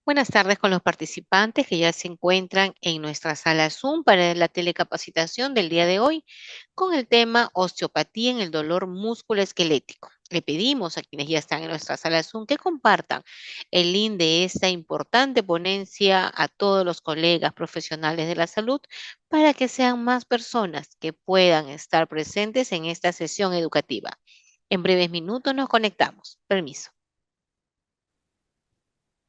Buenas tardes con los participantes que ya se encuentran en nuestra sala Zoom para la telecapacitación del día de hoy con el tema osteopatía en el dolor musculoesquelético. Le pedimos a quienes ya están en nuestra sala Zoom que compartan el link de esta importante ponencia a todos los colegas profesionales de la salud para que sean más personas que puedan estar presentes en esta sesión educativa. En breves minutos nos conectamos. Permiso.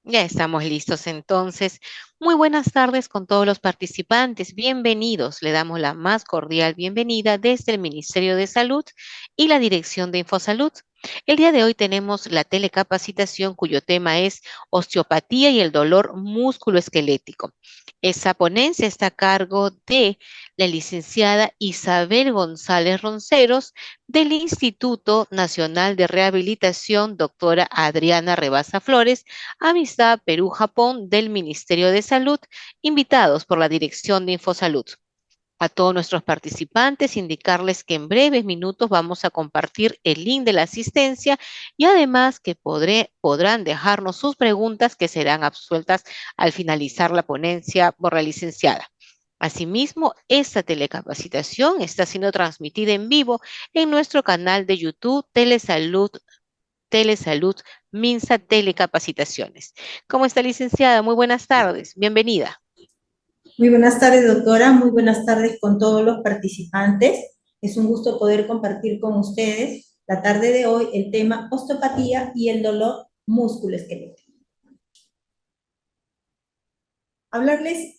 Ya estamos listos entonces. Muy buenas tardes con todos los participantes. Bienvenidos. Le damos la más cordial bienvenida desde el Ministerio de Salud y la Dirección de Infosalud. El día de hoy tenemos la telecapacitación cuyo tema es osteopatía y el dolor musculoesquelético. Esa ponencia está a cargo de la licenciada Isabel González Ronceros del Instituto Nacional de Rehabilitación, doctora Adriana Rebasa Flores, Amistad Perú-Japón del Ministerio de Salud, invitados por la Dirección de Infosalud. A todos nuestros participantes, indicarles que en breves minutos vamos a compartir el link de la asistencia y además que podrán dejarnos sus preguntas que serán absueltas al finalizar la ponencia por la licenciada. Asimismo, esta telecapacitación está siendo transmitida en vivo en nuestro canal de YouTube Telesalud Minsa Telecapacitaciones. ¿Cómo está, licenciada? Muy buenas tardes. Bienvenida. Muy buenas tardes, doctora. Muy buenas tardes con todos los participantes. Es un gusto poder compartir con ustedes la tarde de hoy el tema osteopatía y el dolor musculoesquelético. Hablarles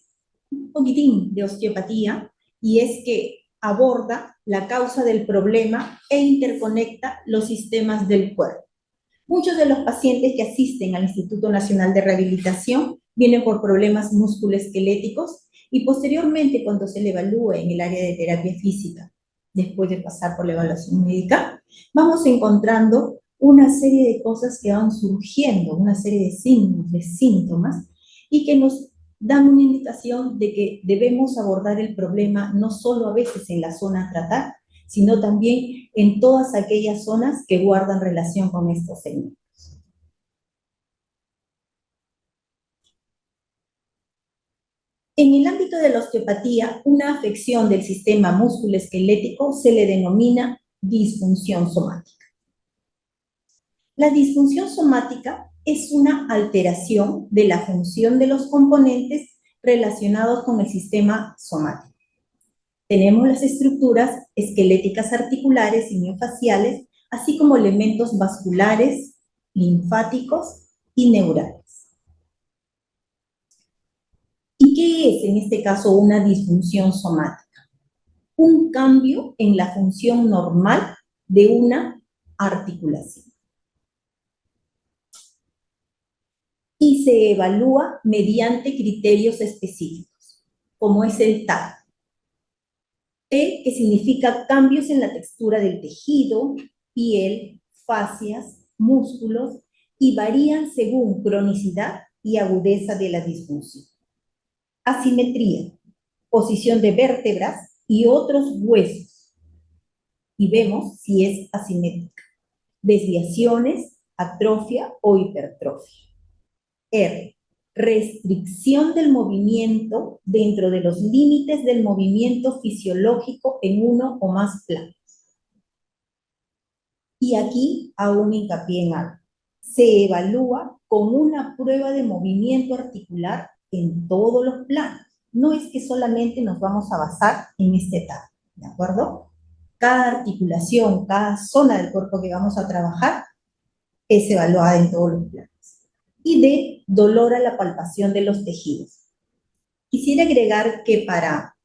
un poquitín de osteopatía y es que aborda la causa del problema e interconecta los sistemas del cuerpo. Muchos de los pacientes que asisten al Instituto Nacional de Rehabilitación vienen por problemas musculoesqueléticos y posteriormente cuando se le evalúe en el área de terapia física, después de pasar por la evaluación médica, vamos encontrando una serie de cosas que van surgiendo, una serie de signos, de síntomas, y que nos dan una indicación de que debemos abordar el problema no solo a veces en la zona a tratar, sino también en todas aquellas zonas que guardan relación con estos segmentos. En el ámbito de la osteopatía, una afección del sistema musculoesquelético se le denomina disfunción somática. La disfunción somática es una alteración de la función de los componentes relacionados con el sistema somático. Tenemos las estructuras esqueléticas articulares y miofasciales, así como elementos vasculares, linfáticos y neurales. ¿Y qué es en este caso una disfunción somática? Un cambio en la función normal de una articulación. Y se evalúa mediante criterios específicos, como es el TAC. T, que significa cambios en la textura del tejido, piel, fascias, músculos, y varían según cronicidad y agudeza de la disfunción. Asimetría, posición de vértebras y otros huesos, y vemos si es asimétrica. Desviaciones, atrofia o hipertrofia. R, restricción del movimiento dentro de los límites del movimiento fisiológico en uno o más planos. Y aquí hago un hincapié en algo. Se evalúa con una prueba de movimiento articular en todos los planos. No es que solamente nos vamos a basar en esta etapa, ¿de acuerdo? Cada articulación, cada zona del cuerpo que vamos a trabajar es evaluada en todos los planos. Y de dolor a la palpación de los tejidos. Quisiera agregar que para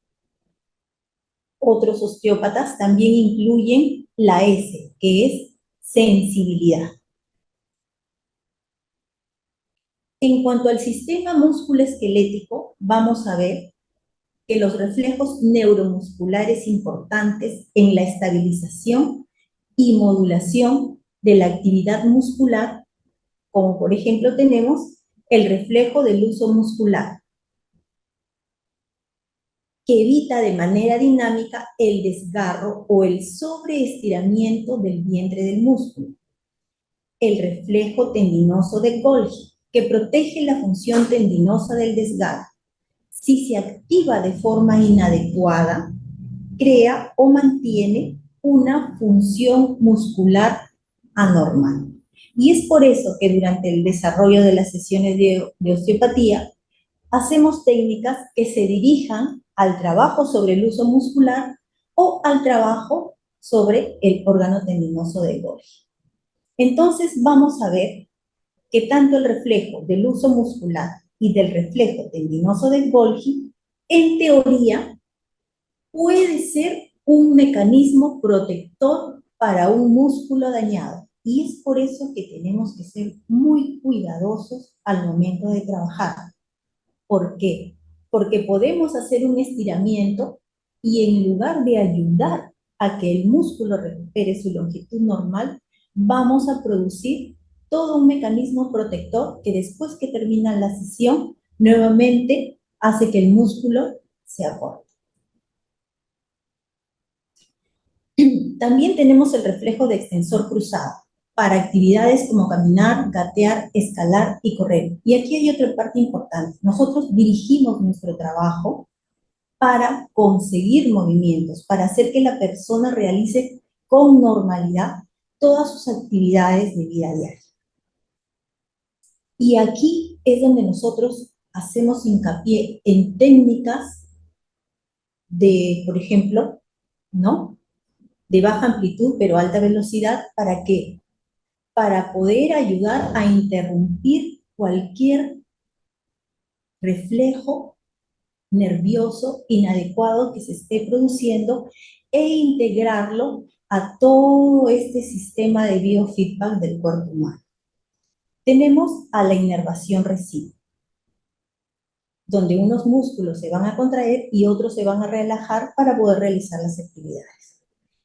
otros osteópatas también incluyen la S, que es sensibilidad. En cuanto al sistema musculoesquelético, vamos a ver que los reflejos neuromusculares importantes en la estabilización y modulación de la actividad muscular, como por ejemplo tenemos el reflejo del uso muscular, que evita de manera dinámica el desgarro o el sobreestiramiento del vientre del músculo. El reflejo tendinoso de Golgi, que protege la función tendinosa del desgarro. Si se activa de forma inadecuada, crea o mantiene una función muscular anormal. Y es por eso que durante el desarrollo de las sesiones de osteopatía, hacemos técnicas que se dirijan al trabajo sobre el uso muscular o al trabajo sobre el órgano tendinoso de Golgi. Entonces vamos a ver que tanto el reflejo del uso muscular y del reflejo tendinoso de Golgi, en teoría, puede ser un mecanismo protector para un músculo dañado. Y es por eso que tenemos que ser muy cuidadosos al momento de trabajar. ¿Por qué? Porque podemos hacer un estiramiento y en lugar de ayudar a que el músculo recupere su longitud normal, vamos a producir todo un mecanismo protector que después que termina la sesión, nuevamente hace que el músculo se acorte. También tenemos el reflejo de extensor cruzado para actividades como caminar, gatear, escalar y correr. Y aquí hay otra parte importante. Nosotros dirigimos nuestro trabajo para conseguir movimientos, para hacer que la persona realice con normalidad todas sus actividades de vida diaria. Y aquí es donde nosotros hacemos hincapié en técnicas de, por ejemplo, ¿no?, de baja amplitud pero alta velocidad. ¿Para qué? Para poder ayudar a interrumpir cualquier reflejo nervioso inadecuado que se esté produciendo e integrarlo a todo este sistema de biofeedback del cuerpo humano. Tenemos a la inervación recíproca, donde unos músculos se van a contraer y otros se van a relajar para poder realizar las actividades.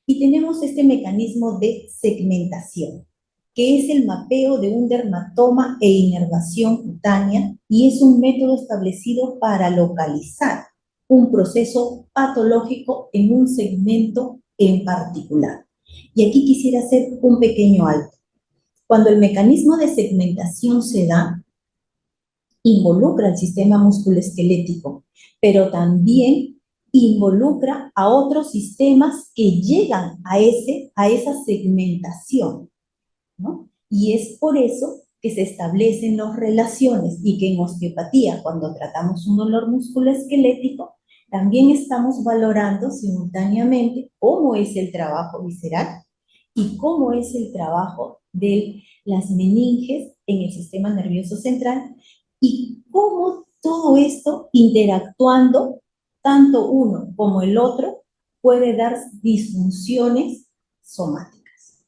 Y tenemos este mecanismo de segmentación, que es el mapeo de un dermatoma e inervación cutánea, y es un método establecido para localizar un proceso patológico en un segmento en particular. Y aquí quisiera hacer un pequeño alto. Cuando el mecanismo de segmentación se da, involucra el sistema musculoesquelético, pero también involucra a otros sistemas que llegan a esa segmentación, ¿no? Y es por eso que se establecen las relaciones y que en osteopatía, cuando tratamos un dolor musculoesquelético, también estamos valorando simultáneamente cómo es el trabajo visceral y cómo es el trabajo de las meninges en el sistema nervioso central y cómo todo esto interactuando, tanto uno como el otro, puede dar disfunciones somáticas.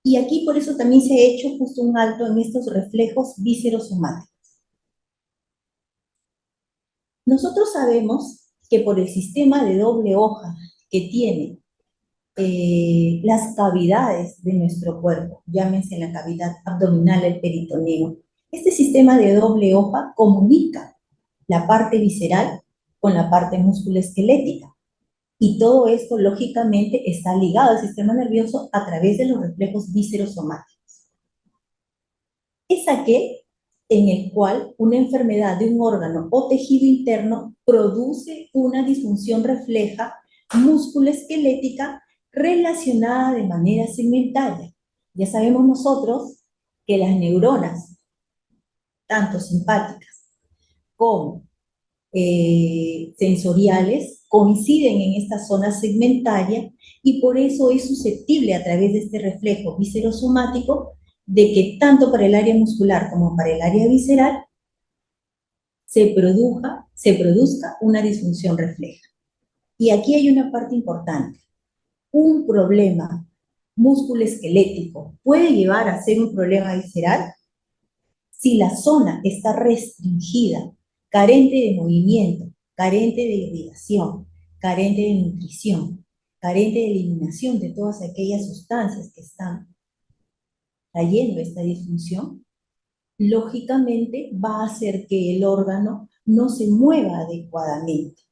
Y aquí por eso también se ha hecho justo un alto en estos reflejos viscerosomáticos. Nosotros sabemos que por el sistema de doble hoja que tiene las cavidades de nuestro cuerpo, llámense la cavidad abdominal, el peritoneo, este sistema de doble hoja comunica la parte visceral con la parte musculoesquelética. Y todo esto, lógicamente, está ligado al sistema nervioso a través de los reflejos viscerosomáticos. Es aquel en el cual una enfermedad de un órgano o tejido interno produce una disfunción refleja musculoesquelética relacionada de manera segmentaria. Ya sabemos nosotros que las neuronas, tanto simpáticas como sensoriales, coinciden en esta zona segmentaria y por eso es susceptible a través de este reflejo viscerosomático de que tanto para el área muscular como para el área visceral se produzca una disfunción refleja. Y aquí hay una parte importante. Un problema musculoesquelético puede llevar a ser un problema visceral si la zona está restringida, carente de movimiento, carente de irrigación, carente de nutrición, carente de eliminación de todas aquellas sustancias que están trayendo esta disfunción, lógicamente va a hacer que el órgano no se mueva adecuadamente,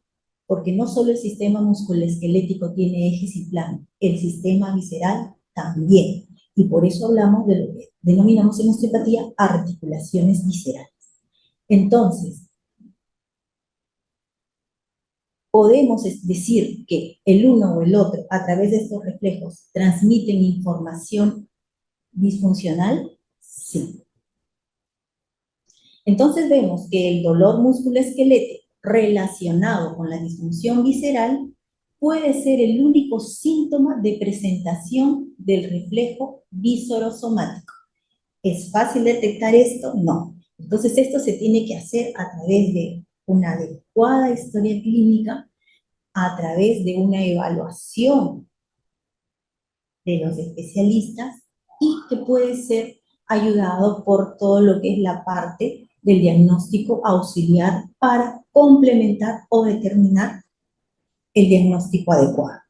porque no solo el sistema musculoesquelético tiene ejes y plano, el sistema visceral también. Y por eso hablamos de lo que denominamos en osteopatía articulaciones viscerales. Entonces, podemos decir que el uno o el otro, a través de estos reflejos, transmiten información disfuncional. Sí. Entonces vemos que el dolor musculoesquelético relacionado con la disfunción visceral puede ser el único síntoma de presentación del reflejo viscerosomático. ¿Es fácil detectar esto? No. Entonces esto se tiene que hacer a través de una adecuada historia clínica, a través de una evaluación de los especialistas y que puede ser ayudado por todo lo que es la parte del diagnóstico auxiliar para complementar o determinar el diagnóstico adecuado.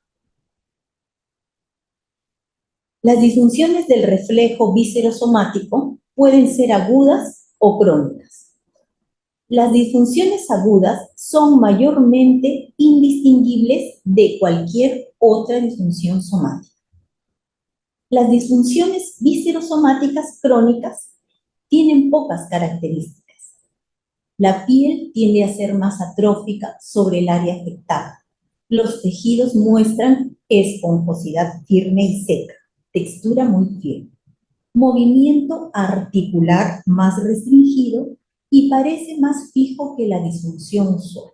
Las disfunciones del reflejo viscerosomático pueden ser agudas o crónicas. Las disfunciones agudas son mayormente indistinguibles de cualquier otra disfunción somática. Las disfunciones viscerosomáticas crónicas tienen pocas características. La piel tiende a ser más atrófica sobre el área afectada. Los tejidos muestran esponjosidad firme y seca, textura muy firme, movimiento articular más restringido y parece más fijo que la disfunción usual.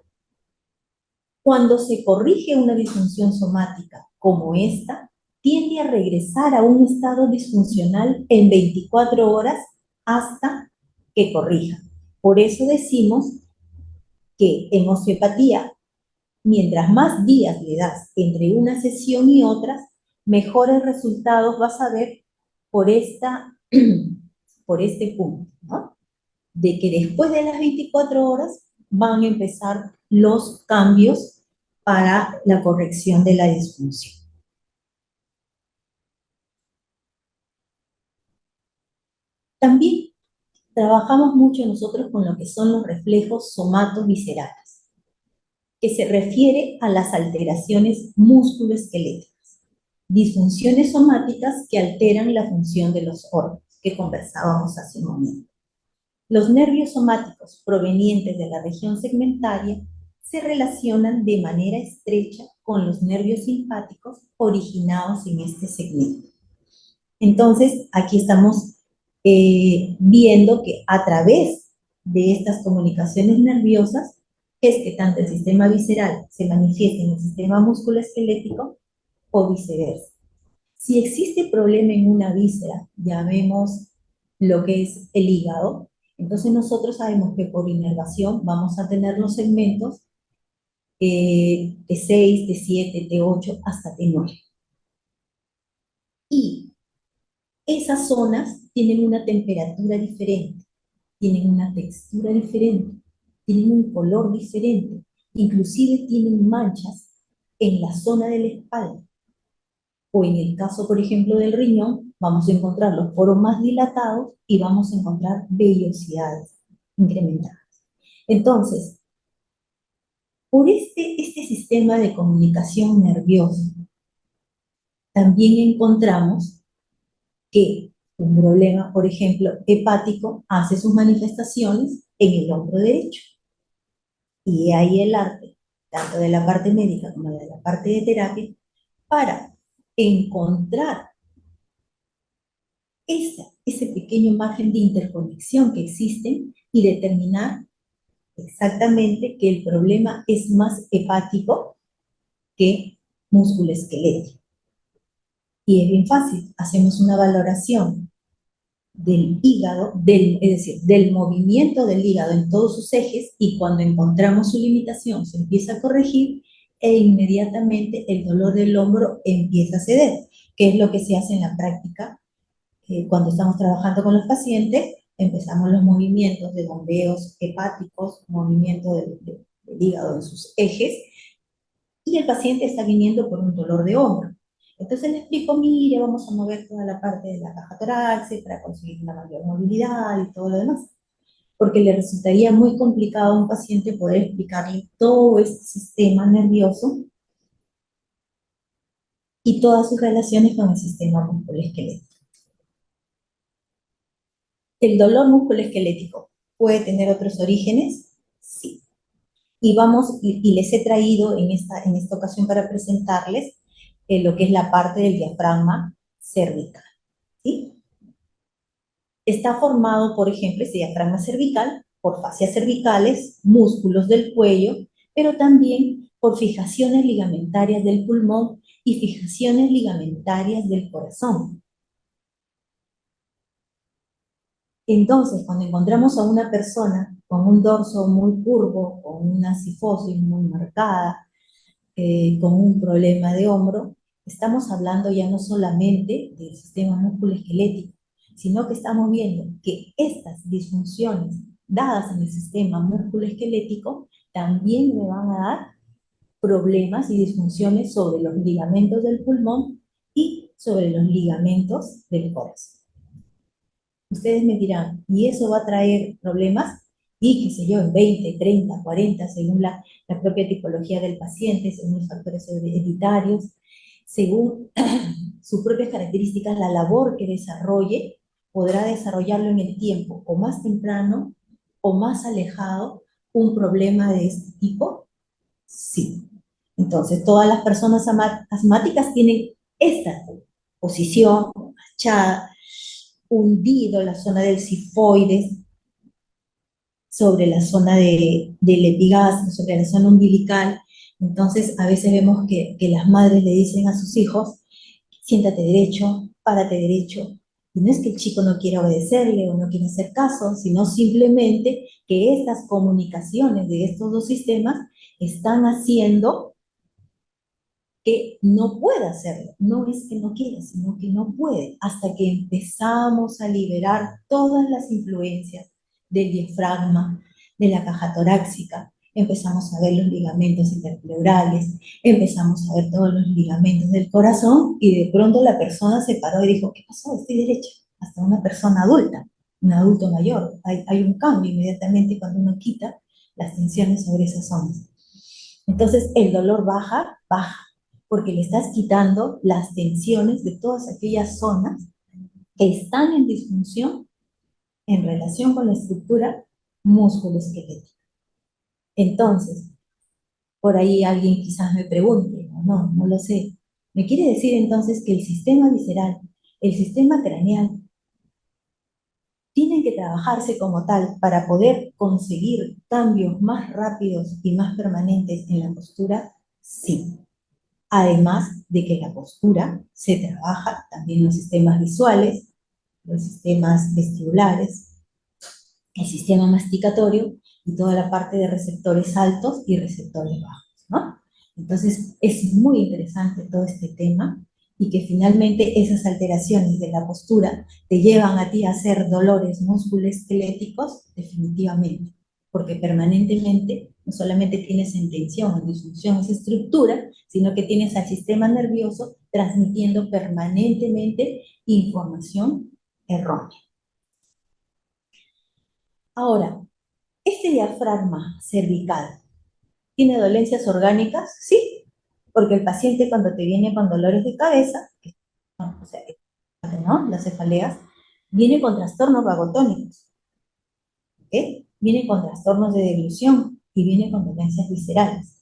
Cuando se corrige una disfunción somática como esta, tiende a regresar a un estado disfuncional en 24 horas hasta que corrija. Por eso decimos que en osteopatía, mientras más días le das entre una sesión y otras, mejores resultados vas a ver por, por este punto, ¿no? De que después de las 24 horas van a empezar los cambios para la corrección de la disfunción. También trabajamos mucho nosotros con lo que son los reflejos somatoviscerales, que se refiere a las alteraciones musculoesqueléticas, disfunciones somáticas que alteran la función de los órganos, que conversábamos hace un momento. Los nervios somáticos provenientes de la región segmentaria se relacionan de manera estrecha con los nervios simpáticos originados en este segmento. Entonces, aquí estamos viendo que a través de estas comunicaciones nerviosas es que tanto el sistema visceral se manifiesta en el sistema musculoesquelético o viceversa. Si existe problema en una víscera, ya vemos lo que es el hígado, entonces nosotros sabemos que por inervación vamos a tener los segmentos T6, T7, T8 hasta T9. Y esas zonas tienen una temperatura diferente, tienen una textura diferente, tienen un color diferente, inclusive tienen manchas en la zona de la espalda. O en el caso, por ejemplo, del riñón, vamos a encontrar los poros más dilatados y vamos a encontrar vellosidades incrementadas. Entonces, por este sistema de comunicación nerviosa, también encontramos que un problema, por ejemplo, hepático, hace sus manifestaciones en el hombro derecho. Y ahí el arte, tanto de la parte médica como de la parte de terapia, para encontrar ese pequeño margen de interconexión que existe y determinar exactamente que el problema es más hepático que musculoesquelético. Y es bien fácil, hacemos una valoración del hígado, es decir, del movimiento del hígado en todos sus ejes, y cuando encontramos su limitación se empieza a corregir e inmediatamente el dolor del hombro empieza a ceder, que es lo que se hace en la práctica cuando estamos trabajando con los pacientes. Empezamos los movimientos de bombeos hepáticos, movimiento del hígado en sus ejes, y el paciente está viniendo por un dolor de hombro. Entonces le explico, mire, vamos a mover toda la parte de la caja torácica para conseguir una mayor movilidad y todo lo demás. Porque le resultaría muy complicado a un paciente poder explicarle todo este sistema nervioso y todas sus relaciones con el sistema musculoesquelético. ¿El dolor musculoesquelético puede tener otros orígenes? Sí. Y les he traído en esta ocasión para presentarles lo que es la parte del diafragma cervical. ¿Sí? Está formado, por ejemplo, este diafragma cervical por fascias cervicales, músculos del cuello, pero también por fijaciones ligamentarias del pulmón y fijaciones ligamentarias del corazón. Entonces, cuando encontramos a una persona con un dorso muy curvo, con una cifosis muy marcada, con un problema de hombro, estamos hablando ya no solamente del sistema musculoesquelético, sino que estamos viendo que estas disfunciones dadas en el sistema musculoesquelético también le van a dar problemas y disfunciones sobre los ligamentos del pulmón y sobre los ligamentos del corazón. Ustedes me dirán, ¿y eso va a traer problemas? Y qué sé yo, en 20, 30, 40, según la propia tipología del paciente, según los factores hereditarios, según sus propias características, la labor que desarrolle, podrá desarrollarlo en el tiempo, o más temprano, o más alejado, un problema de este tipo. Sí. Entonces, todas las personas asmáticas tienen esta posición, achada, hundido la zona del sifoides, sobre la zona del epigastrio, sobre la zona umbilical. Entonces, a veces vemos que las madres le dicen a sus hijos, siéntate derecho, párate derecho. Y no es que el chico no quiera obedecerle o no quiera hacer caso, sino simplemente que estas comunicaciones de estos dos sistemas están haciendo que no pueda hacerlo. No es que no quiera, sino que no puede. Hasta que empezamos a liberar todas las influencias del diafragma, de la caja torácica, empezamos a ver los ligamentos interpleurales, empezamos a ver todos los ligamentos del corazón y de pronto la persona se paró y dijo, ¿qué pasó? Estoy derecha. Hasta una persona adulta, un adulto mayor. Hay un cambio inmediatamente cuando uno quita las tensiones sobre esas zonas. Entonces el dolor baja, porque le estás quitando las tensiones de todas aquellas zonas que están en disfunción en relación con la estructura musculoesquelética. Entonces, por ahí alguien quizás me pregunte, no lo sé. ¿Me quiere decir entonces que el sistema visceral, el sistema craneal, tienen que trabajarse como tal para poder conseguir cambios más rápidos y más permanentes en la postura? Sí. Además de que la postura se trabaja también los sistemas visuales, los sistemas vestibulares, el sistema masticatorio y toda la parte de receptores altos y receptores bajos, ¿no? Entonces, es muy interesante todo este tema y que finalmente esas alteraciones de la postura te llevan a ti a hacer dolores musculoesqueléticos definitivamente, porque permanentemente no solamente tienes en tensión, en disfunción esa estructura, sino que tienes al sistema nervioso transmitiendo permanentemente información errónea. Ahora, este diafragma cervical, ¿tiene dolencias orgánicas? Sí, porque el paciente cuando te viene con dolores de cabeza, o sea, ¿no? Las cefaleas, viene con trastornos vagotónicos, ¿ok? Viene con trastornos de deglución y viene con dolencias viscerales.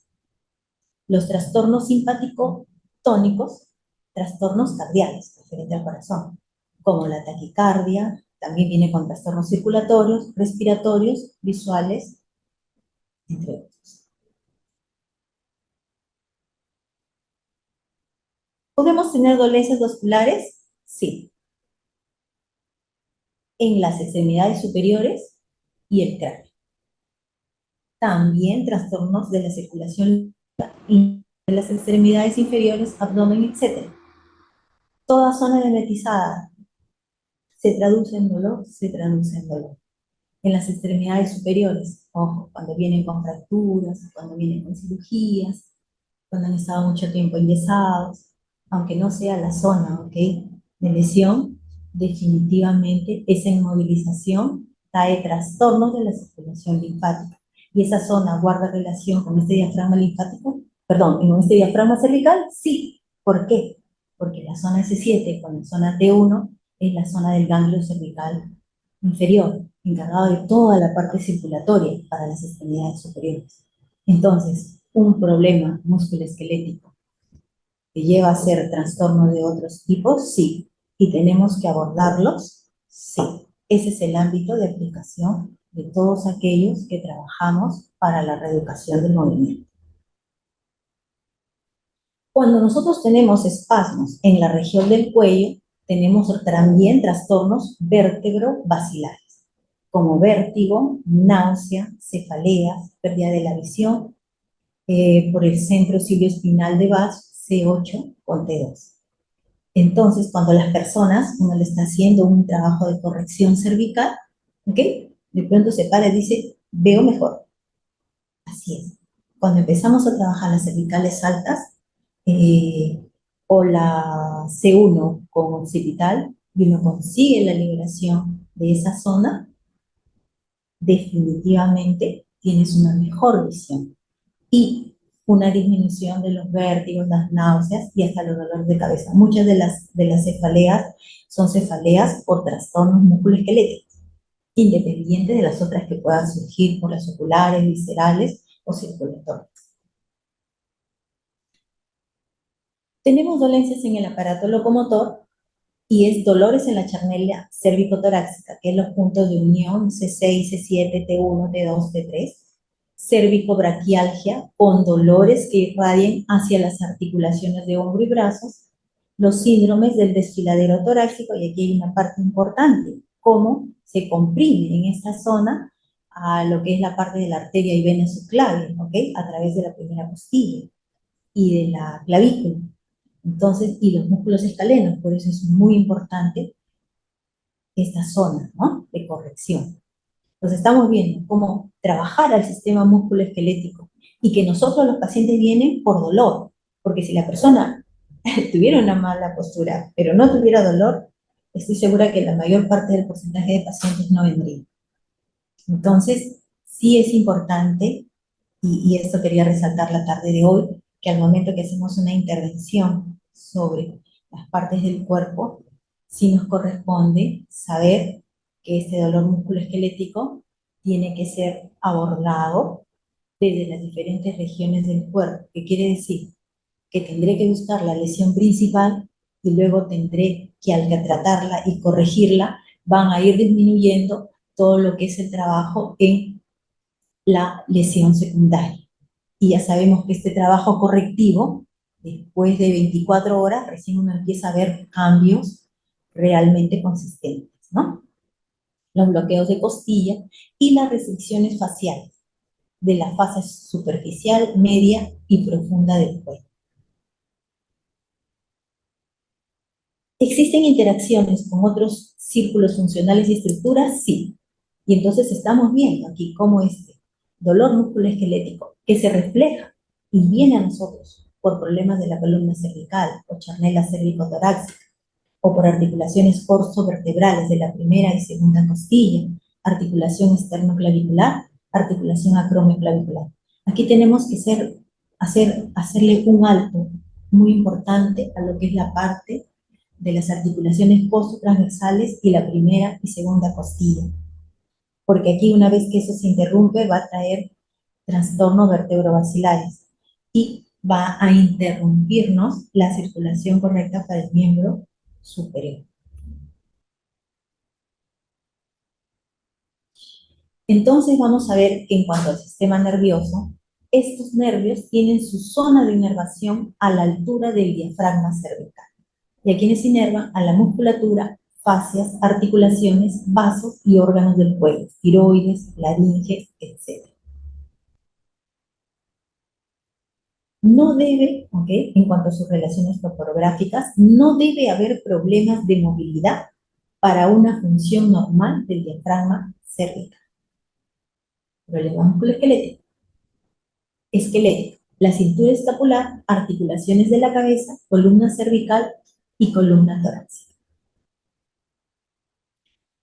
Los trastornos simpático-tónicos, trastornos cardiales, referente al corazón, como la taquicardia, también viene con trastornos circulatorios, respiratorios, visuales, entre otros. ¿Podemos tener dolencias vasculares? Sí. En las extremidades superiores y el cráneo. También trastornos de la circulación de las extremidades inferiores, abdomen, etc. Toda zona edematizada se traduce en dolor, se traduce en dolor. En las extremidades superiores, ojo, cuando vienen con fracturas, cuando vienen con cirugías, cuando han estado mucho tiempo enyesados, aunque no sea la zona, ¿ok?, de lesión, definitivamente esa inmovilización trae trastornos de la circulación linfática. Y esa zona guarda relación con este diafragma linfático, perdón, con este diafragma cervical, sí. ¿Por qué? Porque la zona S7 con la zona T1 es la zona del ganglio cervical inferior, encargado de toda la parte circulatoria para las extremidades superiores. Entonces, un problema musculoesquelético que lleva a ser trastorno de otros tipos, sí. ¿Y tenemos que abordarlos? Sí. Ese es el ámbito de aplicación de todos aquellos que trabajamos para la reeducación del movimiento. Cuando nosotros tenemos espasmos en la región del cuello, tenemos también trastornos vértebro-basilares, como vértigo, náusea, cefaleas, pérdida de la visión, por el centro cilioespinal de Bach, C8 con T2. Entonces, cuando las personas, uno le está haciendo un trabajo de corrección cervical, ¿ok? De pronto se para y dice, veo mejor. Así es. Cuando empezamos a trabajar las cervicales altas, eh, o la C1 con occipital, y uno consigue la liberación de esa zona, definitivamente tienes una mejor visión. Y una disminución de los vértigos, las náuseas y hasta los dolores de cabeza. Muchas de las cefaleas son cefaleas por trastornos musculoesqueléticos, independientes de las otras que puedan surgir por las oculares, viscerales o circulatorias. Tenemos dolencias en el aparato locomotor y es dolores en la charnelia cérvico-torácica, que es los puntos de unión C6, C7, T1, T2, T3. Cérvico-braquialgia con dolores que irradien hacia las articulaciones de hombro y brazos. Los síndromes del desfiladero torácico, y aquí hay una parte importante, cómo se comprime en esta zona a lo que es la parte de la arteria y vena subclavia, ¿ok? A través de la primera costilla y de la clavícula. Entonces, y los músculos escalenos, por eso es muy importante esta zona, ¿no? De corrección. Entonces estamos viendo cómo trabajar al sistema musculoesquelético y que nosotros los pacientes vienen por dolor, porque si la persona tuviera una mala postura, pero no tuviera dolor, estoy segura que la mayor parte del porcentaje de pacientes no vendría. Entonces, sí es importante, y esto quería resaltar la tarde de hoy, que al momento que hacemos una intervención sobre las partes del cuerpo, sí nos corresponde saber que este dolor musculoesquelético tiene que ser abordado desde las diferentes regiones del cuerpo, que quiere decir que tendré que buscar la lesión principal y luego tendré que, al tratarla y corregirla, van a ir disminuyendo todo lo que es el trabajo en la lesión secundaria. Y ya sabemos que este trabajo correctivo, después de 24 horas, recién uno empieza a ver cambios realmente consistentes, ¿no? Los bloqueos de costilla y las restricciones faciales de la fase superficial, media y profunda del cuello. ¿Existen interacciones con otros círculos funcionales y estructuras? Sí. Y entonces estamos viendo aquí cómo este dolor musculoesquelético que se refleja y viene a nosotros por problemas de la columna cervical o charnela cérvico-torácica o por articulaciones corsovertebrales de la primera y segunda costilla, articulación esternoclavicular, articulación acromioclavicular. Aquí tenemos que hacerle un alto muy importante a lo que es la parte de las articulaciones postotransversales y la primera y segunda costilla. Porque aquí, una vez que eso se interrumpe, va a traer trastornos vertebrovasculares y va a interrumpirnos la circulación correcta para el miembro superior. Entonces vamos a ver que en cuanto al sistema nervioso, estos nervios tienen su zona de inervación a la altura del diafragma cervical. Y a quienes inervan a la musculatura, fascias, articulaciones, vasos y órganos del cuello, tiroides, laringe, etc. No debe, ¿ok? En cuanto a sus relaciones topográficas, no debe haber problemas de movilidad para una función normal del diafragma cervical. Problema musculoesquelético. Esquelético. La cintura escapular, articulaciones de la cabeza, columna cervical y columna torácica.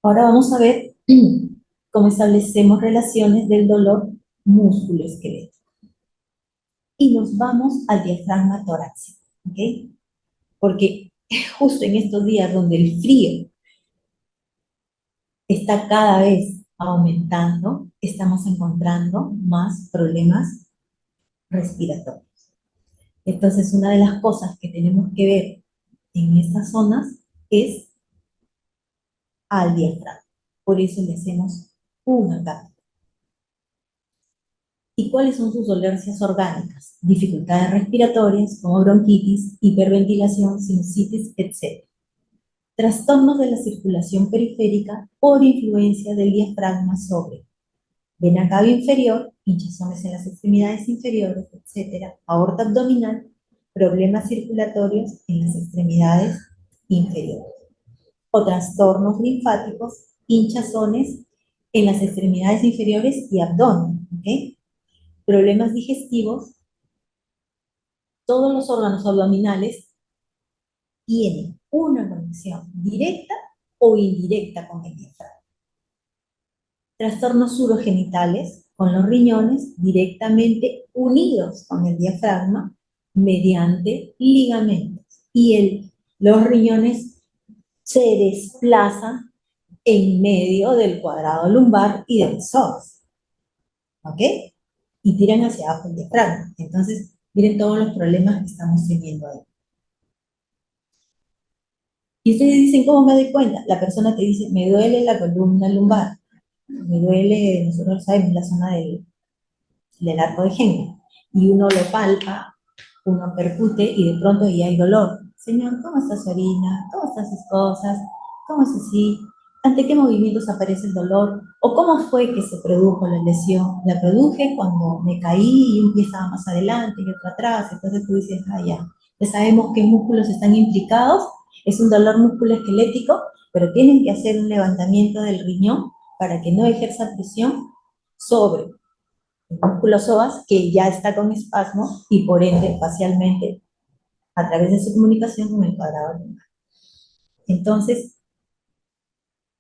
Ahora vamos a ver cómo establecemos relaciones del dolor musculoesquelético. Y nos vamos al diafragma torácico, ¿ok? Porque justo en estos días donde el frío está cada vez aumentando, estamos encontrando más problemas respiratorios. Entonces, una de las cosas que tenemos que ver en estas zonas es al diafragma. Por eso le hacemos una cápsula. ¿Y cuáles son sus dolencias orgánicas? Dificultades respiratorias como bronquitis, hiperventilación, sinusitis, etc. Trastornos de la circulación periférica por influencia del diafragma sobre vena cava inferior, hinchazones en las extremidades inferiores, etc. Aorta abdominal, problemas circulatorios en las extremidades inferiores. O trastornos linfáticos, hinchazones en las extremidades inferiores y abdomen. ¿Okay? Problemas digestivos, todos los órganos abdominales tienen una conexión directa o indirecta con el diafragma. Trastornos urogenitales con los riñones directamente unidos con el diafragma mediante ligamentos. Y los riñones se desplazan en medio del cuadrado lumbar y del psoas. ¿Ok? Y tiran hacia abajo el diafragma. Entonces, miren todos los problemas que estamos teniendo ahí. Y ustedes dicen, ¿cómo me doy cuenta? La persona te dice, me duele la columna lumbar, me duele, nosotros sabemos, la zona del arco de Henle. Y uno lo palpa, uno percute y de pronto ya hay dolor. Señor, ¿cómo está su orina? ¿Cómo están sus cosas? ¿Cómo es así? ¿Ante qué movimientos aparece el dolor? ¿O cómo fue que se produjo la lesión? La produje cuando me caí y un pie estaba más adelante y otro atrás. Entonces tú dices, ah, ya sabemos qué músculos están implicados. Es un dolor musculoesquelético, pero tienen que hacer un levantamiento del riñón para que no ejerza presión sobre el músculo psoas, que ya está con espasmo y por ende facialmente a través de su comunicación con el cuadrado lumbar. Entonces,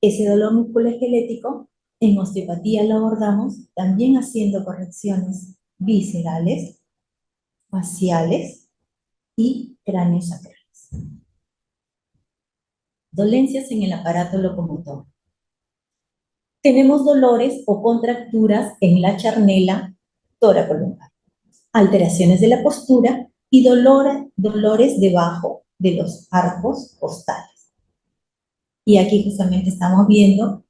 ese dolor musculoesquelético en osteopatía lo abordamos también haciendo correcciones viscerales, faciales y craneosacrales. Dolencias en el aparato locomotor. Tenemos dolores o contracturas en la charnela toracolumbar, alteraciones de la postura y dolores debajo de los arcos costales. Y aquí justamente estamos viendo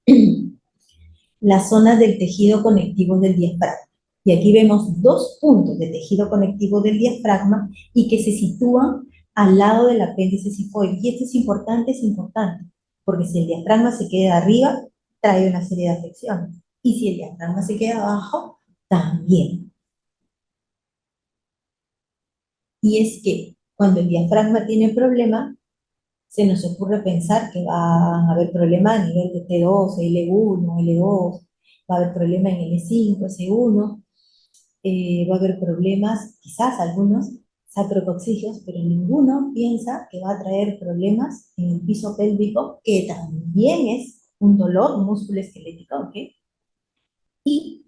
las zonas del tejido conectivo del diafragma. Y aquí vemos dos puntos de tejido conectivo del diafragma y que se sitúan al lado del apéndice cifoide. Y esto es importante, porque si el diafragma se queda arriba, trae una serie de afecciones. Y si el diafragma se queda abajo, también. Y es que cuando el diafragma tiene problema, se nos ocurre pensar que va a haber problema a nivel de T2, L1, L2, va a haber problema en L5, S1, va a haber problemas, quizás algunos, sacrococcígeos, pero ninguno piensa que va a traer problemas en el piso pélvico, que también es un dolor musculoesquelético, ¿ok? Y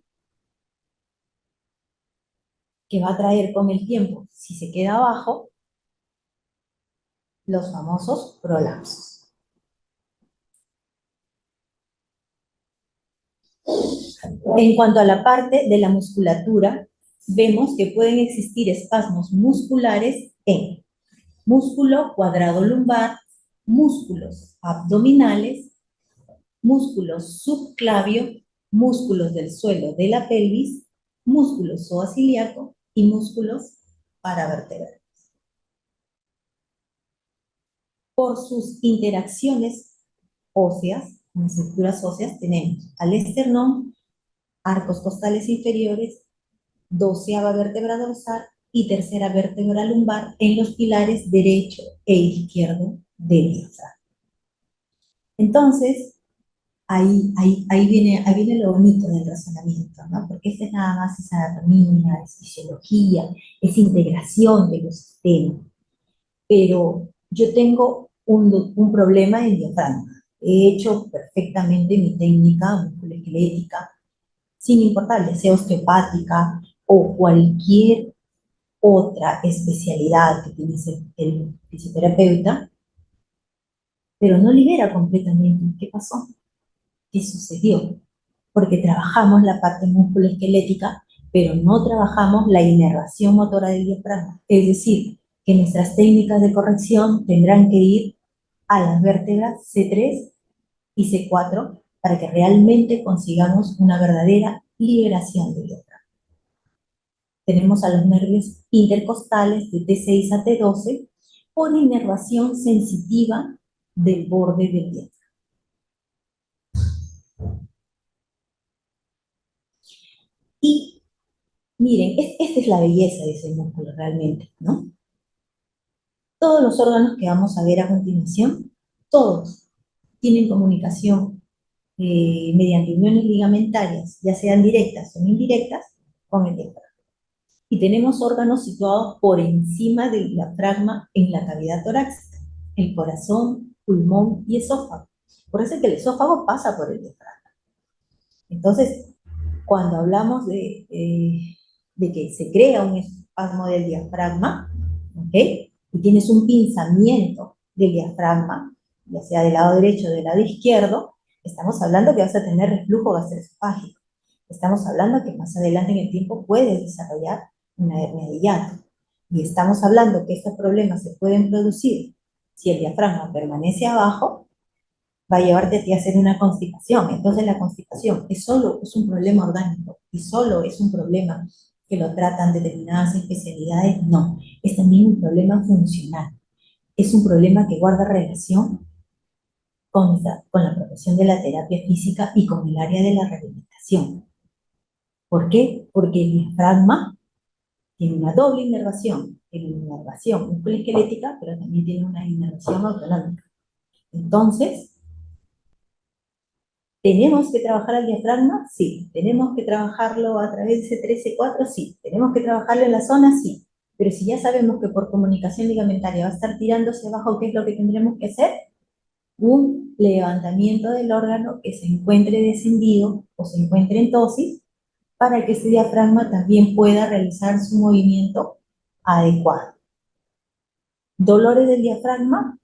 que va a traer con el tiempo, si se queda abajo, los famosos prolapsos. En cuanto a la parte de la musculatura, vemos que pueden existir espasmos musculares en músculo cuadrado lumbar, músculos abdominales, músculos subclavio, músculos del suelo de la pelvis, músculos psoas-ilíaco y músculos paravertebrales. Por sus interacciones óseas, en las estructuras óseas, tenemos al esternón, arcos costales inferiores, 12ª vértebra dorsal y tercera vértebra lumbar en los pilares derecho e izquierdo del diafragma. Entonces, ahí viene lo bonito del razonamiento, ¿no? Porque este es nada más es anatomía, es fisiología, es integración de los sistemas. Pero yo tengo un problema en diafragma. He hecho perfectamente mi técnica musculoesquelética, sin importar, sea osteopática o cualquier otra especialidad que tiene el fisioterapeuta, pero no libera completamente. ¿Qué pasó? ¿Qué sucedió? Porque trabajamos la parte musculoesquelética, pero no trabajamos la inervación motora del diafragma. Es decir, que nuestras técnicas de corrección tendrán que ir a las vértebras C3 y C4 para que realmente consigamos una verdadera liberación del diafragma. Tenemos a los nervios intercostales de T6 a T12 por inervación sensitiva del borde del diafragma. Y miren, esta es la belleza de ese músculo realmente, ¿no? Todos los órganos que vamos a ver a continuación, todos tienen comunicación mediante uniones ligamentarias, ya sean directas o indirectas, con el diafragma. Y tenemos órganos situados por encima del diafragma en la cavidad torácica, el corazón, pulmón y esófago. Por eso es que el esófago pasa por el diafragma. Entonces, cuando hablamos de que se crea un espasmo del diafragma, ¿ok? Y tienes un pinzamiento del diafragma, ya sea del lado derecho o del lado izquierdo, estamos hablando que vas a tener reflujo gastroesofágico. Estamos hablando que más adelante en el tiempo puedes desarrollar una hernia de hiato. Y estamos hablando que estos problemas se pueden producir si el diafragma permanece abajo, va a llevarte a ti a hacer una constipación. Entonces la constipación es un problema orgánico y solo es un problema que lo tratan determinadas especialidades. No, es también un problema funcional. Es un problema que guarda relación con la profesión de la terapia física y con el área de la rehabilitación. ¿Por qué? Porque el diafragma tiene una doble inervación. Tiene una inervación musculoesquelética, pero también tiene una inervación autonómica. Entonces, ¿tenemos que trabajar al diafragma? Sí. ¿Tenemos que trabajarlo a través de C3, C4? Sí. ¿Tenemos que trabajarlo en la zona? Sí. Pero si ya sabemos que por comunicación ligamentaria va a estar tirándose abajo, ¿qué es lo que tendremos que hacer? Un levantamiento del órgano que se encuentre descendido o se encuentre en tosis para que ese diafragma también pueda realizar su movimiento adecuado. Dolores del diafragma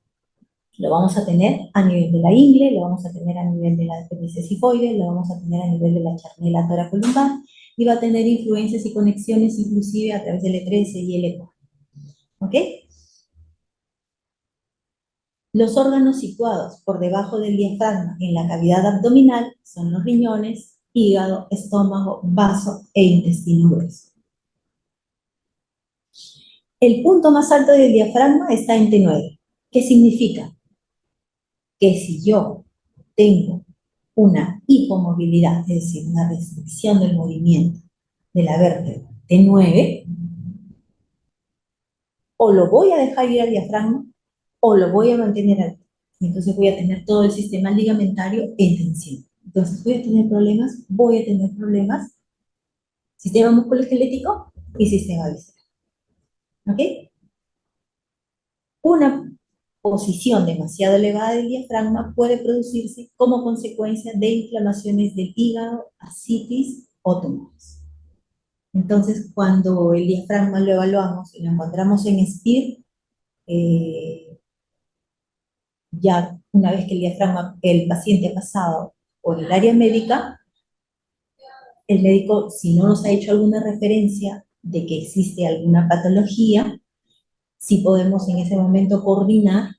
lo vamos a tener a nivel de la ingle, lo vamos a tener a nivel de la apéndice cifoide, lo vamos a tener a nivel de la charnela toracolumbar y va a tener influencias y conexiones inclusive a través del E13 y el E4. ¿Ok? Los órganos situados por debajo del diafragma en la cavidad abdominal son los riñones, hígado, estómago, vaso e intestino grueso. El punto más alto del diafragma está en T9. ¿Qué significa? Que si yo tengo una hipomovilidad, es decir, una restricción del movimiento de la vértebra T9, o lo voy a dejar ir al diafragma o lo voy a mantener alto. Entonces voy a tener todo el sistema ligamentario en tensión. Entonces voy a tener problemas, sistema musculoesquelético y sistema visceral. ¿Ok? Una posición demasiado elevada del diafragma puede producirse como consecuencia de inflamaciones del hígado, ascitis o tumores. Entonces, cuando el diafragma lo evaluamos y lo encontramos en SPIR, ya una vez que el paciente ha pasado por el área médica, el médico, si no nos ha hecho alguna referencia de que existe alguna patología, sí podemos en ese momento coordinar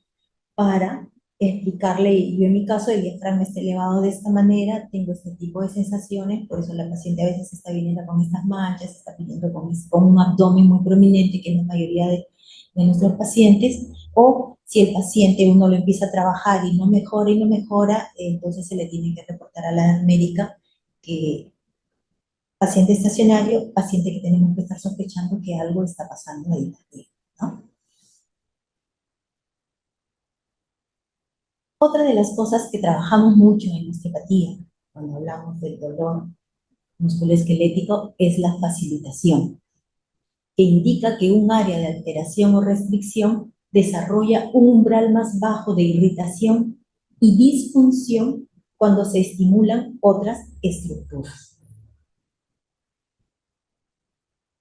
para explicarle, yo en mi caso el diafragma está elevado de esta manera, tengo este tipo de sensaciones, por eso la paciente a veces está viniendo con estas manchas, está viniendo con un abdomen muy prominente, que es la mayoría de nuestros pacientes, o si el paciente uno lo empieza a trabajar y no mejora, entonces se le tiene que reportar a la médica que paciente estacionario, paciente que tenemos que estar sospechando que algo está pasando ahí también, ¿no? Otra de las cosas que trabajamos mucho en osteopatía, cuando hablamos del dolor musculoesquelético, es la facilitación, que indica que un área de alteración o restricción desarrolla un umbral más bajo de irritación y disfunción cuando se estimulan otras estructuras.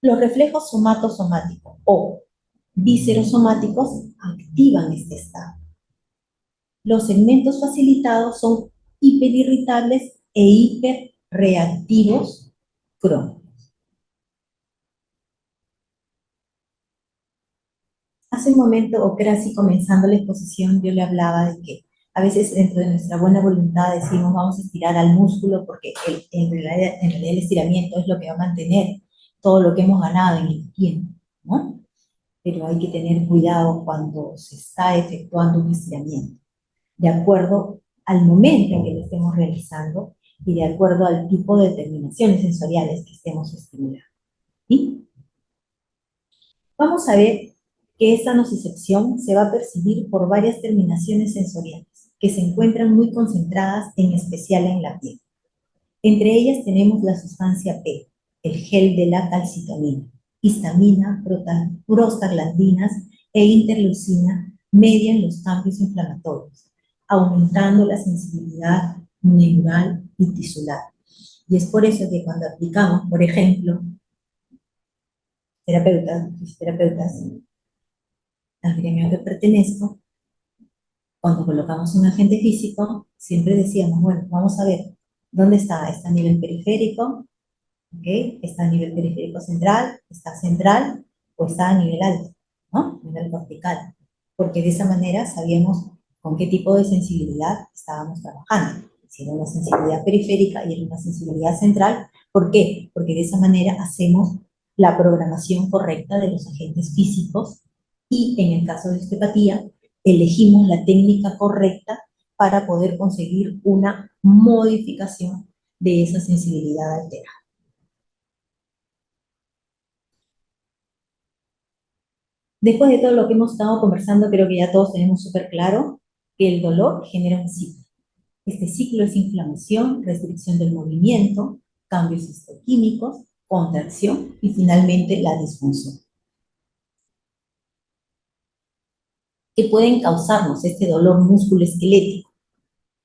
Los reflejos somatosomáticos o viscerosomáticos activan este estado. Los segmentos facilitados son hiperirritables e hiperreactivos crónicos. Hace un momento, o casi comenzando la exposición, yo le hablaba de que a veces dentro de nuestra buena voluntad decimos vamos a estirar al músculo porque en realidad el estiramiento es lo que va a mantener todo lo que hemos ganado en el tiempo, ¿no? Pero hay que tener cuidado cuando se está efectuando un estiramiento, de acuerdo al momento en que lo estemos realizando y de acuerdo al tipo de terminaciones sensoriales que estemos estimulando. ¿Sí? Vamos a ver que esta nocicepción se va a percibir por varias terminaciones sensoriales que se encuentran muy concentradas, en especial en la piel. Entre ellas tenemos la sustancia P, el gel de la calcitonina, histamina, prostaglandinas e interleucina median los cambios inflamatorios, aumentando la sensibilidad neural y tisular. Y es por eso que cuando aplicamos, por ejemplo, fisioterapeutas, al gremio que pertenezco, cuando colocamos un agente físico, siempre decíamos, bueno, vamos a ver, ¿dónde está? ¿Está a nivel periférico? ¿Okay? ¿Está a nivel periférico central? ¿Está central? ¿O está a nivel alto? ¿No? A nivel cortical. Porque de esa manera sabíamos con qué tipo de sensibilidad estábamos trabajando. Si era una sensibilidad periférica y era una sensibilidad central. ¿Por qué? Porque de esa manera hacemos la programación correcta de los agentes físicos y en el caso de osteopatía elegimos la técnica correcta para poder conseguir una modificación de esa sensibilidad alterada. Después de todo lo que hemos estado conversando, creo que ya todos tenemos súper claro que el dolor genera un ciclo. Este ciclo es inflamación, restricción del movimiento, cambios histoquímicos, contracción y finalmente la disfunción. ¿Qué pueden causarnos este dolor musculoesquelético?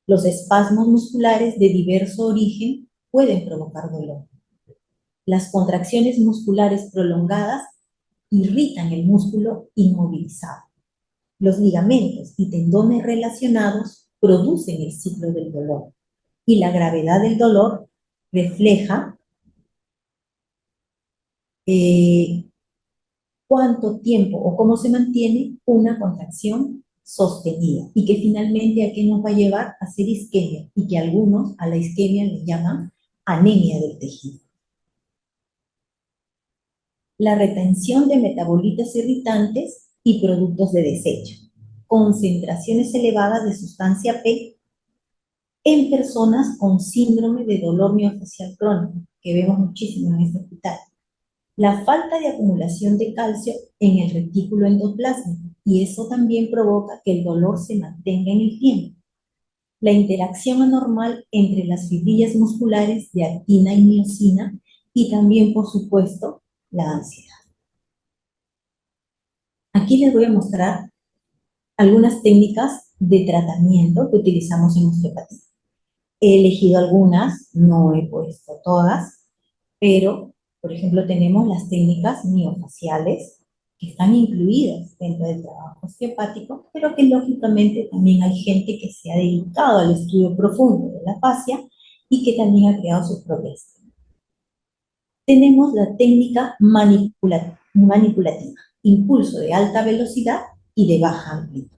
Los espasmos musculares de diverso origen pueden provocar dolor. Las contracciones musculares prolongadas irritan el músculo inmovilizado. Los ligamentos y tendones relacionados producen el ciclo del dolor y la gravedad del dolor refleja cuánto tiempo o cómo se mantiene una contracción sostenida y que finalmente a qué nos va a llevar a hacer isquemia y que algunos a la isquemia le llaman anemia del tejido. La retención de metabolitos irritantes y productos de desecho, concentraciones elevadas de sustancia P en personas con síndrome de dolor miofascial crónico, que vemos muchísimo en este hospital. La falta de acumulación de calcio en el retículo endoplásmico, y eso también provoca que el dolor se mantenga en el tiempo. La interacción anormal entre las fibrillas musculares de actina y miosina, y también, por supuesto, la ansiedad. Aquí les voy a mostrar algunas técnicas de tratamiento que utilizamos en osteopatía. He elegido algunas, no he puesto todas, pero, por ejemplo, tenemos las técnicas miofaciales, que están incluidas dentro del trabajo osteopático, pero que lógicamente también hay gente que se ha dedicado al estudio profundo de la fascia y que también ha creado sus propias. Tenemos la técnica manipulativa, impulso de alta velocidad y de baja amplitud.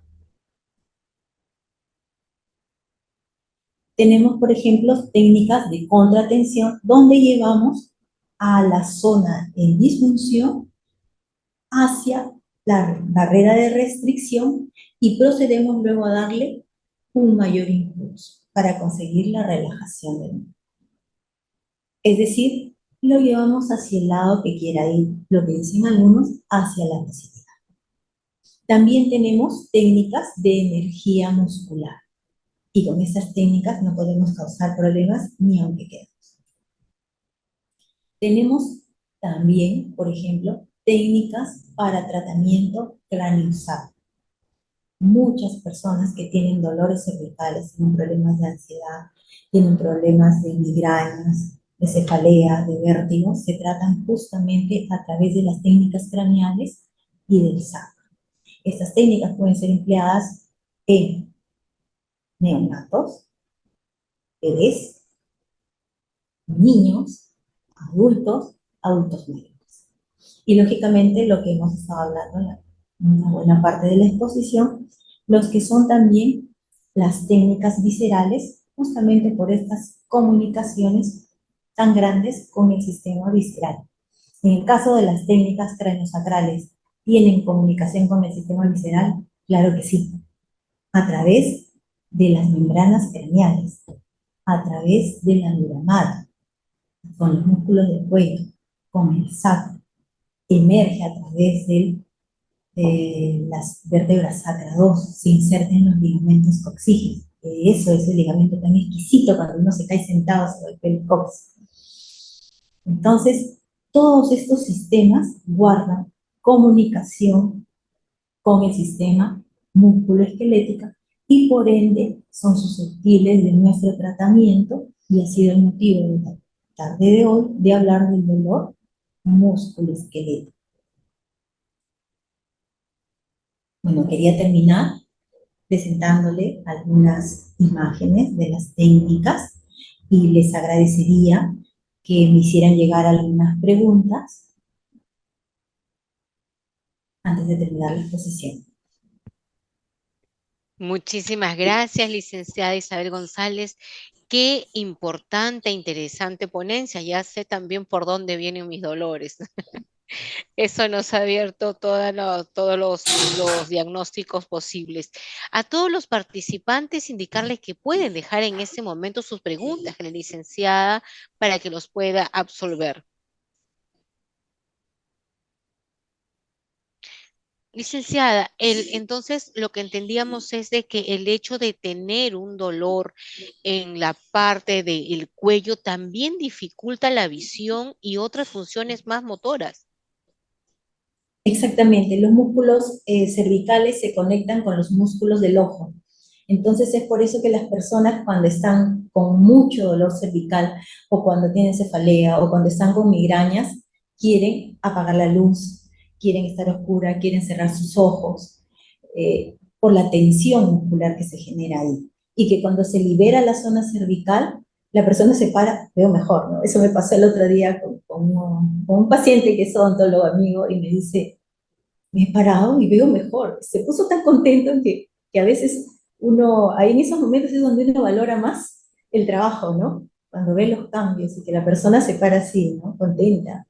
Tenemos, por ejemplo, técnicas de contratensión, donde llevamos a la zona en disfunción hacia la barrera de restricción y procedemos luego a darle un mayor impulso para conseguir la relajación del músculo. Es decir, lo llevamos hacia el lado que quiera ir, lo que dicen algunos, hacia la facilidad. También tenemos técnicas de energía muscular. Y con estas técnicas no podemos causar problemas ni aunque queramos. Tenemos también, por ejemplo, técnicas para tratamiento craneosacro. Muchas personas que tienen dolores cervicales, tienen problemas de ansiedad, tienen problemas de migrañas, de cefalea, de vértigo, se tratan justamente a través de las técnicas craneales y del sacro. Estas técnicas pueden ser empleadas en neonatos, bebés, niños, adultos, adultos mayores. Y lógicamente lo que hemos estado hablando en una buena parte de la exposición, los que son también las técnicas viscerales, justamente por estas comunicaciones tan grandes con el sistema visceral. En el caso de las técnicas craniosacrales, ¿tienen comunicación con el sistema visceral? Claro que sí, a través de las membranas craneales, a través de la duramada, con los músculos del cuello, con el sacro, emerge a través de las vértebras sacra 2, se inserta en los ligamentos coxígeos. Eso es el ligamento tan exquisito cuando uno se cae sentado sobre el cox. Entonces, todos estos sistemas guardan comunicación con el sistema músculo-esquelético y por ende son susceptibles de nuestro tratamiento y ha sido el motivo de la tarde de hoy de hablar del dolor músculo-esquelético. Bueno, quería terminar presentándole algunas imágenes de las técnicas y les agradecería que me hicieran llegar algunas preguntas antes de terminar la exposición. Muchísimas gracias, licenciada Isabel González. Qué importante e interesante ponencia. Ya sé también por dónde vienen mis dolores. Eso nos ha abierto todos los diagnósticos posibles. A todos los participantes, indicarles que pueden dejar en ese momento sus preguntas a la licenciada para que los pueda absolver. Licenciada, entonces lo que entendíamos es de que el hecho de tener un dolor en la parte del cuello también dificulta la visión y otras funciones más motoras. Exactamente, los músculos cervicales se conectan con los músculos del ojo. Entonces es por eso que las personas cuando están con mucho dolor cervical o cuando tienen cefalea o cuando están con migrañas, quieren apagar la luz, quieren estar oscura, quieren cerrar sus ojos, por la tensión muscular que se genera ahí. Y que cuando se libera la zona cervical, la persona se para, veo mejor, ¿no? Eso me pasó el otro día con un paciente que es odontólogo amigo y me dice, me he parado y veo mejor. Se puso tan contento que a veces uno, ahí en esos momentos es donde uno valora más el trabajo, ¿no? Cuando ve los cambios y que la persona se para así, ¿no? Contenta,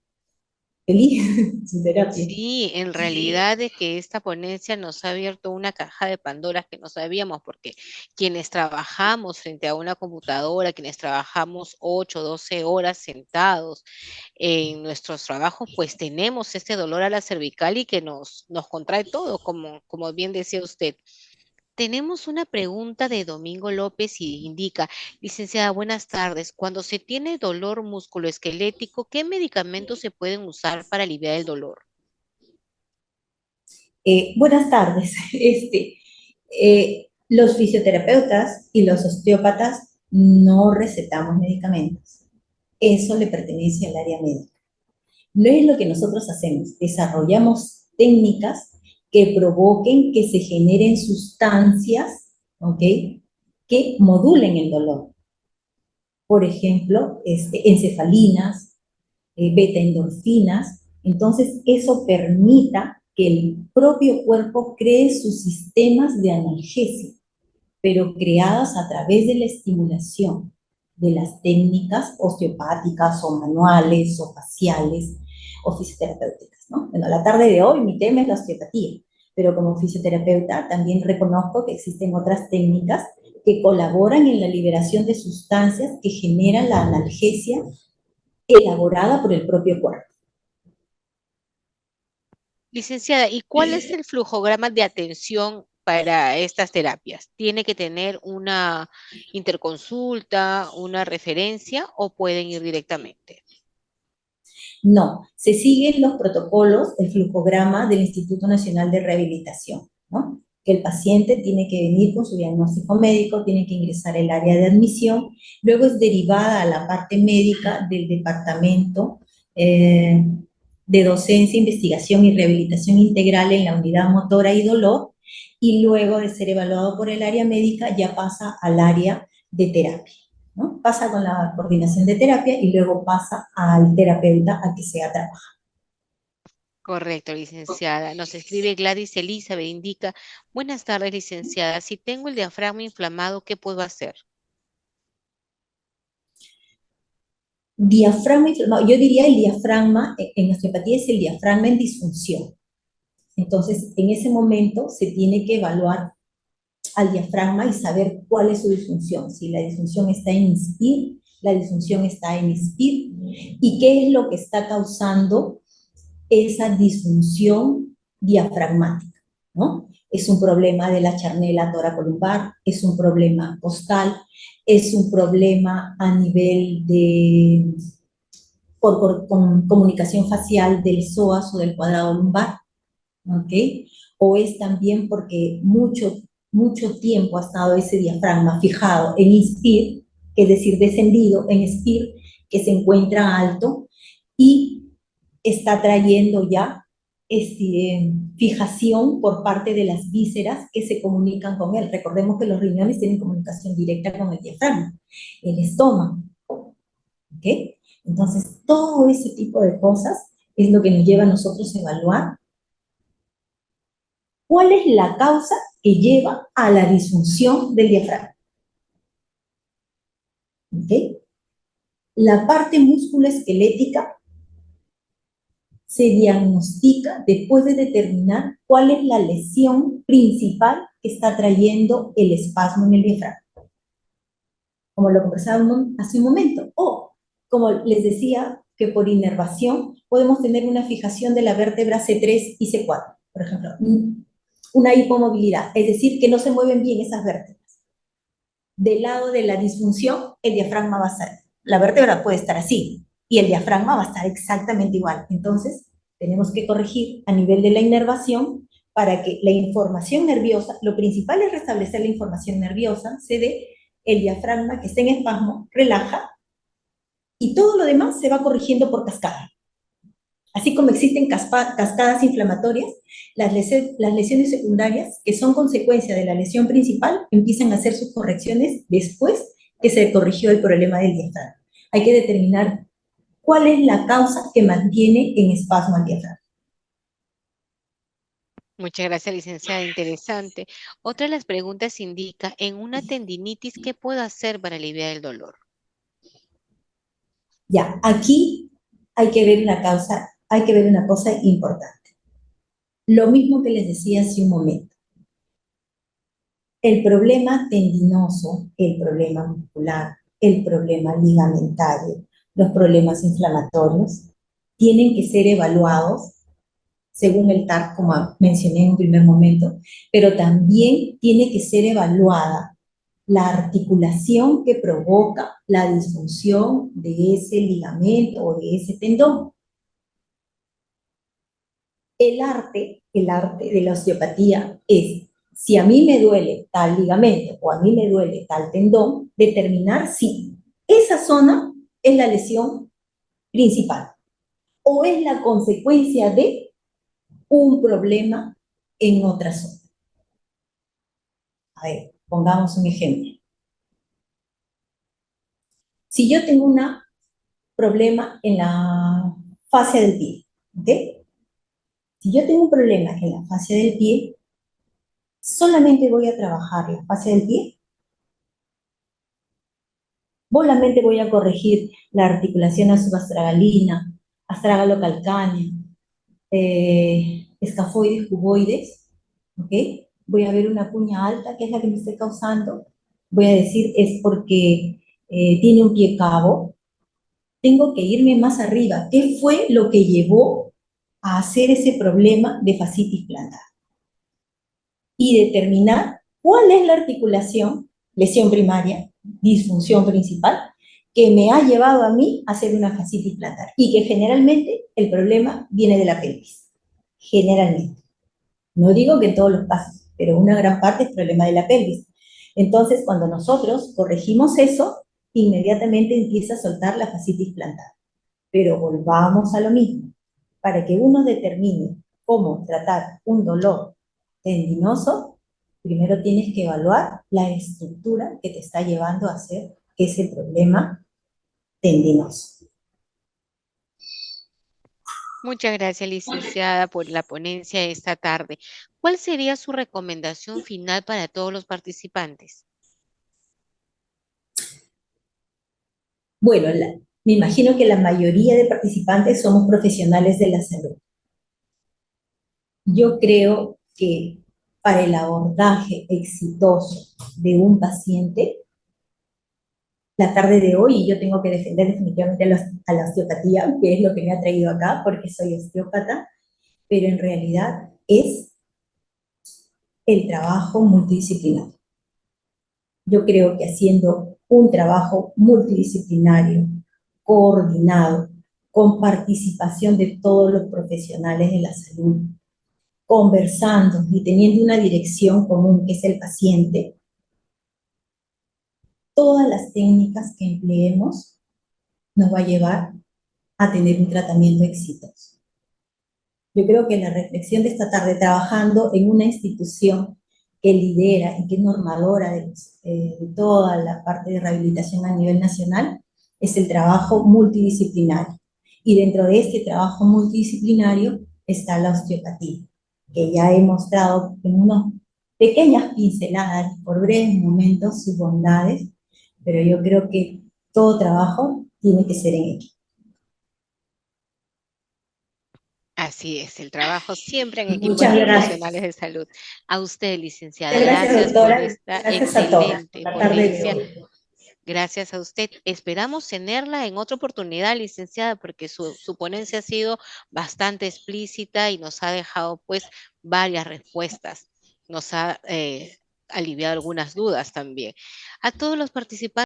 feliz en su terapia. Sí, en realidad es que esta ponencia nos ha abierto una caja de Pandora que no sabíamos, porque quienes trabajamos frente a una computadora, quienes trabajamos 8, 12 horas sentados en nuestros trabajos, pues tenemos este dolor a la cervical y que nos contrae todo, como bien decía usted. Tenemos una pregunta de Domingo López y indica, licenciada, buenas tardes. Cuando se tiene dolor musculoesquelético, ¿qué medicamentos se pueden usar para aliviar el dolor? Buenas tardes. Los fisioterapeutas y los osteópatas no recetamos medicamentos. Eso le pertenece al área médica. No es lo que nosotros hacemos. Desarrollamos técnicas que provoquen que se generen sustancias, ¿ok? Que modulen el dolor. Por ejemplo, encefalinas, beta-endorfinas. Entonces, eso permita que el propio cuerpo cree sus sistemas de analgesia, pero creadas a través de la estimulación de las técnicas osteopáticas o manuales o faciales o fisioterapéuticas, ¿no? Bueno, la tarde de hoy mi tema es la osteopatía, pero como fisioterapeuta también reconozco que existen otras técnicas que colaboran en la liberación de sustancias que generan la analgesia elaborada por el propio cuerpo. Licenciada, ¿y cuál es el flujograma de atención para estas terapias? ¿Tiene que tener una interconsulta, una referencia o pueden ir directamente? No, se siguen los protocolos, el flujograma del Instituto Nacional de Rehabilitación, ¿no? Que el paciente tiene que venir con su diagnóstico médico, tiene que ingresar al área de admisión, luego es derivada a la parte médica del departamento de docencia, investigación y rehabilitación integral en la unidad motora y dolor, y luego de ser evaluado por el área médica ya pasa al área de terapia. ¿no? Pasa con la coordinación de terapia y luego pasa al terapeuta a que sea trabajado. Correcto, licenciada. Nos escribe Gladys Elizabeth, indica, buenas tardes, licenciada. Si tengo el diafragma inflamado, ¿qué puedo hacer? Diafragma inflamado, yo diría el diafragma, en osteopatía es el diafragma en disfunción. Entonces, en ese momento se tiene que evaluar al diafragma y saber cuál es su disfunción. Si la disfunción está en INSPIR, la disfunción está en EXPIR, y qué es lo que está causando esa disfunción diafragmática, ¿no? Es un problema de la charnela toracolumbar, es un problema costal, es un problema a nivel de con comunicación facial del psoas o del cuadrado lumbar, ¿ok? O es también porque mucho tiempo ha estado ese diafragma fijado en inspir, es decir, descendido, en expir, que se encuentra alto y está trayendo ya fijación por parte de las vísceras que se comunican con él. Recordemos que los riñones tienen comunicación directa con el diafragma, el estómago, ¿ok? Entonces, todo ese tipo de cosas es lo que nos lleva a nosotros a evaluar cuál es la causa que lleva a la disfunción del diafragma. ¿Okay? La parte musculoesquelética se diagnostica después de determinar cuál es la lesión principal que está trayendo el espasmo en el diafragma, como lo conversábamos hace un momento. O, como les decía, que por inervación podemos tener una fijación de la vértebra C3 y C4, por ejemplo, una hipomovilidad, es decir, que no se mueven bien esas vértebras. Del lado de la disfunción, el diafragma va a estar, la vértebra puede estar así, y el diafragma va a estar exactamente igual. Entonces, tenemos que corregir a nivel de la inervación para que la información nerviosa, lo principal es restablecer la información nerviosa, se dé el diafragma que esté en espasmo, relaja, y todo lo demás se va corrigiendo por cascada. Así como existen cascadas inflamatorias, las lesiones secundarias, que son consecuencia de la lesión principal, empiezan a hacer sus correcciones después que se corrigió el problema del diafragma. Hay que determinar cuál es la causa que mantiene en espasmo al diafragma. Muchas gracias, licenciada. Interesante. Otra de las preguntas indica, en una tendinitis, ¿qué puedo hacer para aliviar el dolor? Ya, aquí hay que ver una causa, hay que ver una cosa importante. Lo mismo que les decía hace un momento. El problema tendinoso, el problema muscular, el problema ligamentario, los problemas inflamatorios, tienen que ser evaluados según el TAR, como mencioné en un primer momento, pero también tiene que ser evaluada la articulación que provoca la disfunción de ese ligamento o de ese tendón. El arte de la osteopatía es, si a mí me duele tal ligamento o a mí me duele tal tendón, determinar si esa zona es la lesión principal o es la consecuencia de un problema en otra zona. A ver, pongamos un ejemplo. Si yo tengo un problema en la fascia del pie, ¿ok? Si yo tengo un problema en la fascia del pie, solamente voy a trabajar la fascia del pie, solamente voy a corregir la articulación subastragalina, astragalo-calcánea, escafoides, cuboides, ¿ok? Voy a ver una cuña alta, que es la que me esté causando, voy a decir es porque tiene un pie cabo, tengo que irme más arriba. ¿Qué fue lo que llevó a hacer ese problema de fascitis plantar? Y determinar cuál es la articulación, lesión primaria, disfunción principal, que me ha llevado a mí a hacer una fascitis plantar. Y que generalmente el problema viene de la pelvis. Generalmente. No digo que en todos los casos, pero una gran parte es problema de la pelvis. Entonces, cuando nosotros corregimos eso, inmediatamente empieza a soltar la fascitis plantar. Pero volvamos a lo mismo. Para que uno determine cómo tratar un dolor tendinoso, primero tienes que evaluar la estructura que te está llevando a hacer ese problema tendinoso. Muchas gracias, licenciada, por la ponencia esta tarde. ¿Cuál sería su recomendación final para todos los participantes? Bueno, me imagino que la mayoría de participantes somos profesionales de la salud. Yo creo que para el abordaje exitoso de un paciente, la tarde de hoy, y yo tengo que defender definitivamente a la osteopatía, que es lo que me ha traído acá, porque soy osteópata, pero en realidad es el trabajo multidisciplinario. Yo creo que haciendo un trabajo multidisciplinario, coordinado, con participación de todos los profesionales de la salud, conversando y teniendo una dirección común, que es el paciente, todas las técnicas que empleemos nos va a llevar a tener un tratamiento exitoso. Yo creo que la reflexión de esta tarde, trabajando en una institución que lidera y que es normadora de toda la parte de rehabilitación a nivel nacional, es el trabajo multidisciplinario. Y dentro de este trabajo multidisciplinario está la osteopatía, que ya he mostrado en unas pequeñas pinceladas, por breves momentos, sus bondades, pero yo creo que todo trabajo tiene que ser en equipo. Así es, el trabajo siempre en equipo de Muchas profesionales gracias. de salud. A usted, licenciada, Muchas gracias, gracias por doctora. esta Gracias a todas por excelente la tarde de ponencia. hoy. Gracias a usted. Esperamos tenerla en otra oportunidad, licenciada, porque su ponencia ha sido bastante explícita y nos ha dejado pues varias respuestas. Nos ha aliviado algunas dudas también. A todos los participantes.